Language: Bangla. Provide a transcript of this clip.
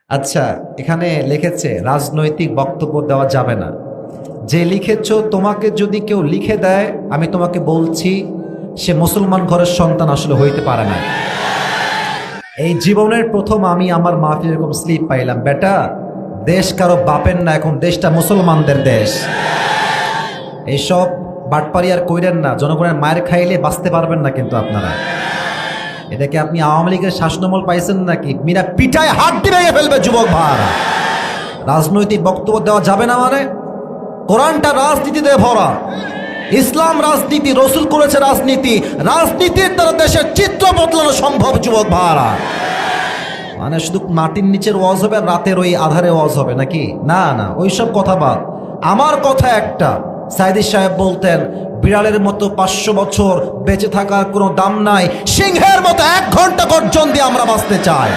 আচ্ছা, এখানে লিখেছে রাজনৈতিক বক্তব্য দেওয়া যাবে না। যে লিখেছ, তোমাকে যদি কেউ লিখে দেয়, আমি তোমাকে বলছি সে মুসলমান ঘরের সন্তান আসলে হইতে পারে না। এই জীবনের প্রথম আমি আমার মাহফিলে এরকম স্লিপ পাইলাম, বেটা দেশ কারো বাপের না, এখন দেশটা মুসলমানদের দেশ। এইসব বাটপারি আর কইরেন না, জনগণের মায়ের খাইলে বাঁচতে পারবেন না কিন্তু আপনারা। এটাকে আপনি আওয়ামী লীগের শাসনামল পাইছেন নাকি? মিনা পিঠায় হাত দিয়ে ফেলবে যুবক ভাইরা। রাজনৈতিক বক্তব্য দেওয়া যাবে না মানে? কোরআনটা রাজনীতিতে ভরা, ইসলাম রাজনীতি, রসুল করেছে রাজনীতি, রাজনীতির দ্বারা দেশের চিত্র বদলানো সম্ভব যুবক ভাইরা। মানে শুধু মাটির নিচের ওয়াজ হবে আর রাতের ওই আধারে ওয়াজ হবে নাকি? না না, ওইসব কথা বাদ। আমার কথা একটা, সাইদি সাহেব বলতেন বিড়ালের মতো 500 বছর বেঁচে থাকার কোনো দাম নাই, সিংহের মতো 1 ঘন্টা গর্জন দিয়ে আমরা বাঁচতে চাই।